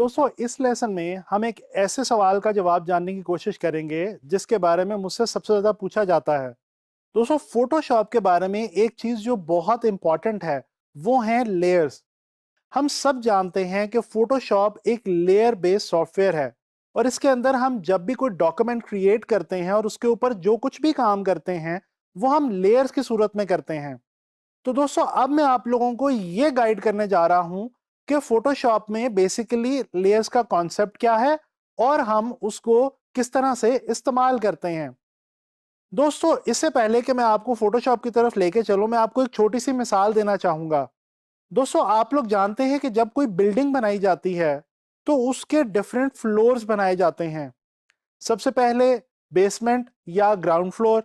दोस्तों इस लेसन में हम एक ऐसे सवाल का जवाब जानने की कोशिश करेंगे जिसके बारे में मुझसे सबसे ज्यादा पूछा जाता है। दोस्तों फोटोशॉप के बारे में एक चीज जो बहुत इंपॉर्टेंट है वो है लेयर्स। हम सब जानते हैं कि फोटोशॉप एक लेयर बेस्ड सॉफ्टवेयर है और इसके अंदर हम जब भी कोई डॉक्यूमेंट क्रिएट करते हैं और उसके ऊपर जो कुछ भी काम करते हैं वो हम लेयर्स की सूरत में करते हैं। तो दोस्तों अब मैं आप लोगों को ये गाइड करने जा रहा हूं कि फोटोशॉप में बेसिकली लेयर्स का कॉन्सेप्ट क्या है और हम उसको किस तरह से इस्तेमाल करते हैं। दोस्तों इससे पहले कि मैं आपको फोटोशॉप की तरफ लेके चलूं, मैं आपको एक छोटी सी मिसाल देना चाहूंगा। दोस्तों आप लोग जानते हैं कि जब कोई बिल्डिंग बनाई जाती है तो उसके डिफरेंट फ्लोर्स बनाए जाते हैं। सबसे पहले बेसमेंट या ग्राउंड फ्लोर,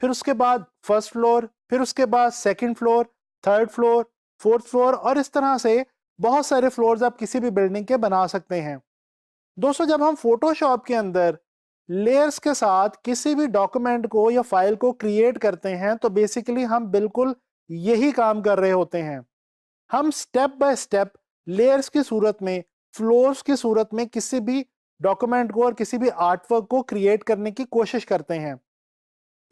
फिर उसके बाद फर्स्ट फ्लोर, फिर उसके बाद second floor, third floor, fourth floor और इस तरह से बहुत सारे फ्लोर्स आप किसी भी बिल्डिंग के बना सकते हैं। दोस्तों जब हम फोटोशॉप के अंदर लेयर्स के साथ किसी भी डॉक्यूमेंट को या फाइल को क्रिएट करते हैं तो बेसिकली हम बिल्कुल यही काम कर रहे होते हैं। हम स्टेप बाय स्टेप लेयर्स की सूरत में, फ्लोर्स की सूरत में किसी भी डॉक्यूमेंट को और किसी भी आर्टवर्क को क्रिएट करने की कोशिश करते हैं।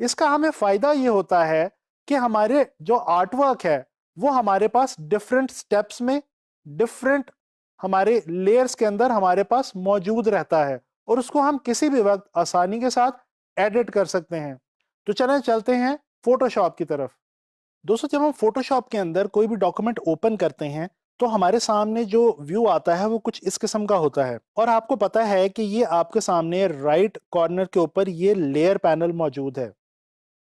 इसका हमें फायदा ये होता है कि हमारे जो आर्टवर्क है वो हमारे पास डिफरेंट स्टेप्स में, डिफरेंट हमारे लेयर्स के अंदर हमारे पास मौजूद रहता है और उसको हम किसी भी वक्त आसानी के साथ एडिट कर सकते हैं। तो चलें चलते हैं फोटोशॉप की तरफ। दोस्तों जब हम फोटोशॉप के अंदर कोई भी डॉक्यूमेंट ओपन करते हैं तो हमारे सामने जो व्यू आता है वो कुछ इस किस्म का होता है और आपको पता है कि ये आपके सामने राइट कॉर्नर के ऊपर ये लेयर पैनल मौजूद है।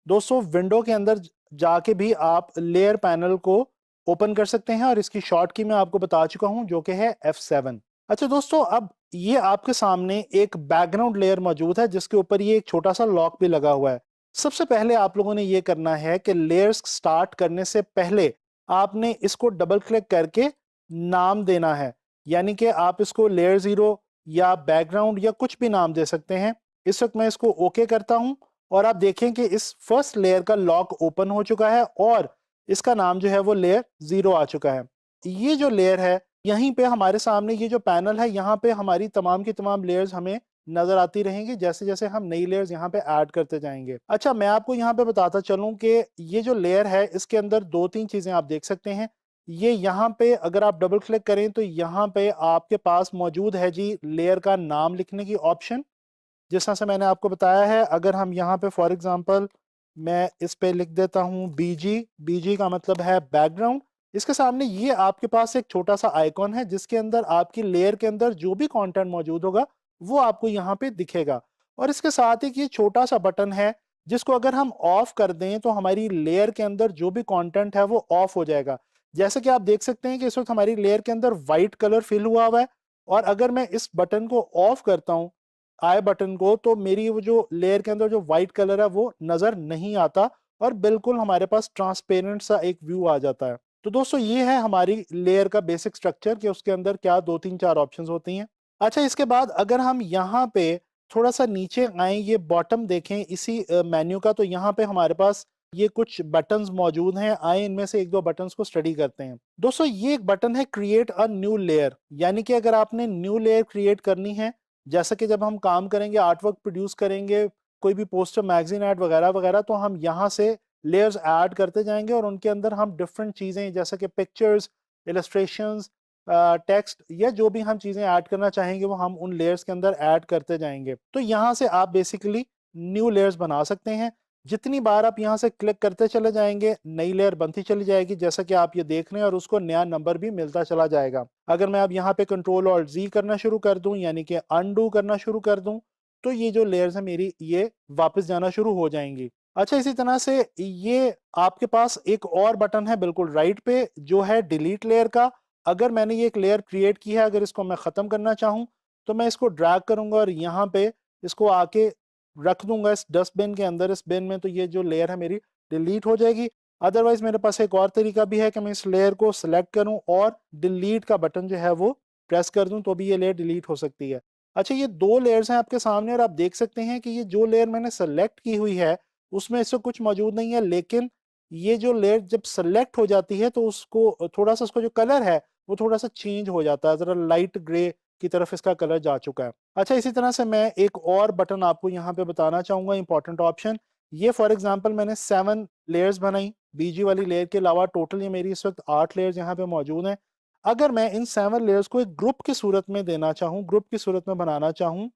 दोस्तों विंडो के अंदर जाके भी आप लेयर पैनल को ओपन कर सकते हैं और इसकी शॉर्ट की मैं आपको बता चुका हूं जो कि है F7। अच्छा दोस्तों अब ये आपके सामने एक बैकग्राउंड लेयर मौजूद है जिसके ऊपर ये एक छोटा सा लॉक भी लगा हुआ है। सबसे पहले आप लोगों ने ये करना है कि लेयर्स स्टार्ट करने से पहले आपने इसको डबल क्लिक करके नाम देना है, यानी कि आप इसको लेयर 0 या बैकग्राउंड या कुछ भी नाम दे सकते हैं। इस वक्त मैं इसको ओके करता हूं और आप देखें कि इस फर्स्ट लेयर का लॉक ओपन हो चुका है और इसका नाम जो है वो लेयर 0 आ चुका है। ये जो लेयर है यहीं पे हमारे सामने ये जो पैनल है यहाँ पे हमारी तमाम की तमाम लेयर्स हमें नजर आती रहेंगी जैसे जैसे हम नई लेयर्स यहाँ पे ऐड करते जाएंगे। अच्छा मैं आपको यहाँ पे बताता चलूं कि ये जो लेयर है इसके अंदर दो तीन चीजें आप देख सकते हैं। ये यहाँ पे अगर आप डबल क्लिक करें तो यहाँ पे आपके पास मौजूद है जी लेयर का नाम लिखने की ऑप्शन। जिस तरह से मैंने आपको बताया है, अगर हम यहाँ पे फॉर एग्जांपल मैं इस पे लिख देता हूँ बीजी, बीजी का मतलब है बैकग्राउंड। इसके सामने ये आपके पास एक छोटा सा आइकॉन है जिसके अंदर आपकी लेयर के अंदर जो भी कंटेंट मौजूद होगा वो आपको यहाँ पे दिखेगा और इसके साथ एक ये छोटा सा बटन है जिसको अगर हम ऑफ कर दें तो हमारी लेयर के अंदर जो भी कंटेंट है वो ऑफ हो जाएगा। जैसे कि आप देख सकते हैं कि इस वक्त हमारी लेयर के अंदर व्हाइट कलर फिल हुआ हुआ है और अगर मैं इस बटन को ऑफ करता हूं, आई बटन को, तो मेरी वो जो लेयर के अंदर जो व्हाइट कलर है वो नजर नहीं आता और बिल्कुल हमारे पास ट्रांसपेरेंट सा एक व्यू आ जाता है। तो दोस्तों ये है हमारी लेयर का बेसिक स्ट्रक्चर कि उसके अंदर क्या दो तीन चार ऑप्शंस होती हैं। अच्छा इसके बाद अगर हम यहाँ पे थोड़ा सा नीचे आए, ये बॉटम देखें इसी मेन्यू का, तो यहाँ पे हमारे पास ये कुछ बटन्स मौजूद हैं। आए इनमें से एक दो बटन्स को स्टडी करते हैं। दोस्तों ये एक बटन है क्रिएट अ न्यू लेयर, यानी कि अगर आपने न्यू लेयर क्रिएट करनी है, जैसा कि जब हम काम करेंगे आर्टवर्क प्रोड्यूस करेंगे, कोई भी पोस्टर मैगजीन ऐड वगैरह वगैरह, तो हम यहाँ से लेयर्स ऐड करते जाएंगे और उनके अंदर हम डिफरेंट चीज़ें जैसे कि पिक्चर्स, इलस्ट्रेशंस, टेक्स्ट या जो भी हम चीज़ें ऐड करना चाहेंगे वो हम उन लेयर्स के अंदर ऐड करते जाएंगे। तो यहाँ से आप बेसिकली न्यू लेयर्स बना सकते हैं। जितनी बार आप यहाँ से क्लिक करते चले जाएंगे नई लेयर बनती चली जाएगी, जैसा कि आप ये देख रहे हैं, और उसको नया नंबर भी मिलता चला जाएगा। अगर मैं अब यहाँ पे कंट्रोल और जी करना शुरू कर दूं, यानी कि अनडू करना शुरू कर दूं, तो ये जो लेयर्स है मेरी ये वापस जाना शुरू हो जाएंगी। अच्छा इसी तरह से ये आपके पास एक और बटन है बिल्कुल राइट पे जो है डिलीट लेयर का। अगर मैंने ये एक लेयर क्रिएट की है, अगर इसको मैं खत्म करना चाहूँ तो मैं इसको ड्रैग करूंगा और यहाँ पे इसको आके रख दूंगा इस डस्टबिन के अंदर, इस बिन में, तो ये जो लेयर है मेरी डिलीट हो जाएगी। अदरवाइज मेरे पास एक और तरीका भी है कि मैं इस लेयर को सिलेक्ट करूं और डिलीट का बटन जो है वो प्रेस कर दूं तो भी ये लेयर डिलीट हो सकती है। अच्छा ये दो लेयर्स हैं आपके सामने और आप देख सकते हैं कि ये जो लेयर मैंने सेलेक्ट की हुई है उसमें इससे कुछ मौजूद नहीं है, लेकिन ये जो लेयर जब सेलेक्ट हो जाती है तो उसको थोड़ा सा, उसका जो कलर है वो थोड़ा सा चेंज हो जाता है, जरा लाइट ग्रे की तरफ इसका कलर जा चुका है। अच्छा, इसी तरह से मैं एक और बटन आपको यहाँ पे बताना चाहूंगा, इंपॉर्टेंट ऑप्शन। ये फॉर एग्जांपल मैंने 7 लेयर्स बनाई, बीजी वाली लेयर के अलावा टोटल ये मेरी इस वक्त 8 लेयर्स यहाँ पे मौजूद हैं। अगर मैं इन 7 लेयर्स को एक ग्रुप की सूरत में देना चाहूँ, ग्रुप की सूरत में बनाना चाहूँ,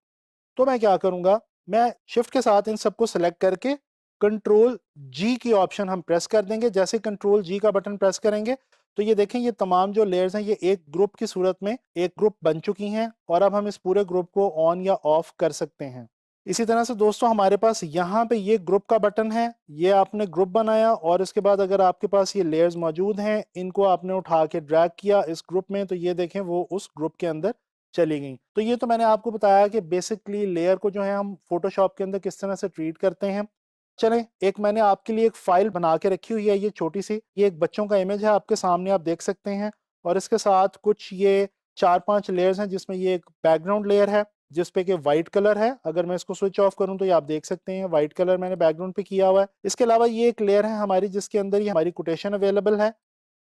तो मैं क्या करूंगा, मैं शिफ्ट के साथ इन सबको सेलेक्ट करके कंट्रोल जी की ऑप्शन हम प्रेस कर देंगे। जैसे कंट्रोल जी का बटन प्रेस करेंगे तो ये देखें, ये तमाम जो लेयर्स हैं ये एक ग्रुप की सूरत में एक ग्रुप बन चुकी हैं और अब हम इस पूरे ग्रुप को ऑन या ऑफ कर सकते हैं। इसी तरह से दोस्तों हमारे पास यहाँ पे ये ग्रुप का बटन है, ये आपने ग्रुप बनाया और इसके बाद अगर आपके पास ये लेयर्स मौजूद हैं, इनको आपने उठा के ड्रैग किया इस ग्रुप में, तो ये देखें वो उस ग्रुप के अंदर चली गई। तो ये तो मैंने आपको बताया कि बेसिकली लेयर को जो है हम फोटोशॉप के अंदर किस तरह से ट्रीट करते हैं। चलें, एक मैंने आपके लिए एक फाइल बना के रखी हुई है, ये छोटी सी, ये एक बच्चों का इमेज है आपके सामने, आप देख सकते हैं। और इसके साथ कुछ ये 4-5 लेयर्स हैं, जिसमें ये एक बैकग्राउंड लेयर है जिसपे कि वाइट कलर है। अगर मैं इसको स्विच ऑफ करूं तो ये आप देख सकते हैं वाइट कलर मैंने बैकग्राउंड पे किया हुआ है। इसके अलावा ये एक लेयर है हमारी जिसके अंदर ये हमारी कोटेशन अवेलेबल है,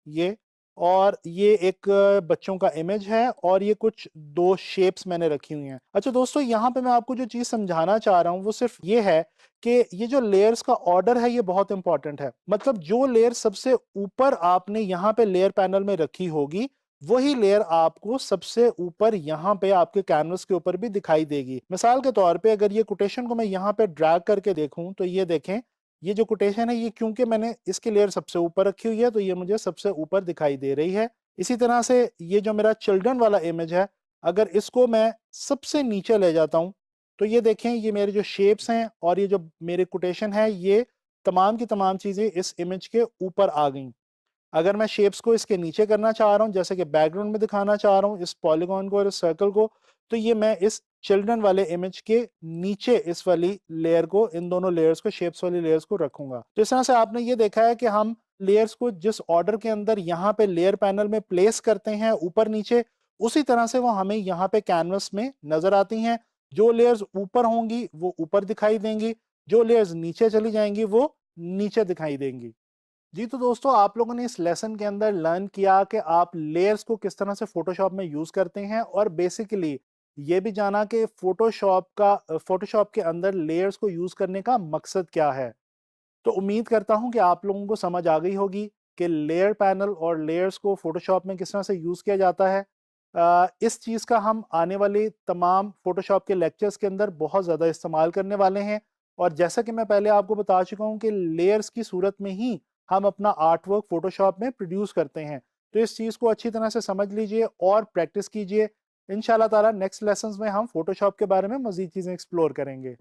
ये, और ये एक बच्चों का इमेज है और ये कुछ 2 शेप्स मैंने रखी हुई हैं। अच्छा दोस्तों, यहाँ पे मैं आपको जो चीज समझाना चाह रहा हूँ वो सिर्फ ये है कि ये जो लेयर्स का ऑर्डर है ये बहुत इंपॉर्टेंट है। मतलब जो लेयर सबसे ऊपर आपने यहाँ पे लेयर पैनल में रखी होगी, वही लेयर आपको सबसे ऊपर यहाँ पे आपके कैनवस के ऊपर भी दिखाई देगी। मिसाल के तौर पे अगर ये कोटेशन को मैं यहाँ पे ड्रैग करके देखूं तो ये देखें, ये जो कोटेशन है ये क्योंकि मैंने इसकी लेयर सबसे ऊपर रखी हुई है तो ये मुझे सबसे ऊपर दिखाई दे रही है। इसी तरह से ये जो मेरा चिल्ड्रन वाला इमेज है, अगर इसको मैं सबसे नीचे ले जाता हूं तो ये देखें, ये मेरे जो शेप्स हैं और ये जो मेरे कोटेशन है, ये तमाम की तमाम चीजें इस इमेज के ऊपर आ गई। अगर मैं शेप्स को इसके नीचे करना चाह रहा हूं, जैसे कि बैकग्राउंड में दिखाना चाह रहा हूं इस पॉलीगॉन को और इस सर्कल को, तो ये मैं इस चिल्ड्रन वाले इमेज के नीचे इस वाली लेयर को, इन दोनों लेयर्स को, शेप्स वाली लेयर्स को रखूंगा। तो इस तरह से आपने ये देखा है कि हम लेयर्स को जिस ऑर्डर के अंदर यहाँ पे लेयर पैनल में प्लेस करते हैं ऊपर नीचे, उसी तरह से वो हमें यहाँ पे कैनवस में नजर आती हैं। जो लेयर्स ऊपर होंगी वो ऊपर दिखाई देंगी, जो लेयर्स नीचे चली जाएंगी वो नीचे दिखाई देंगी। जी, तो दोस्तों आप लोगों ने इस लेसन के अंदर लर्न किया कि आप लेयर्स को किस तरह से फोटोशॉप में यूज करते हैं और बेसिकली ये भी जाना कि फोटोशॉप के अंदर लेयर्स को यूज करने का मकसद क्या है। तो उम्मीद करता हूं कि आप लोगों को समझ आ गई होगी कि लेयर पैनल और लेयर्स को फोटोशॉप में किस तरह से यूज किया जाता है। इस चीज का हम आने वाले तमाम फोटोशॉप के लेक्चर्स के अंदर बहुत ज्यादा इस्तेमाल करने वाले हैं। और जैसा कि मैं पहले आपको बता चुका हूं कि लेयर्स की सूरत में ही हम अपना आर्ट वर्क फोटोशॉप में प्रोड्यूस करते हैं। तो इस चीज को अच्छी तरह से समझ लीजिए और प्रैक्टिस कीजिए। इंशाल्लाह ताला नेक्स्ट लेसन्स में हम फोटोशॉप के बारे में मजीद चीजें एक्सप्लोर करेंगे।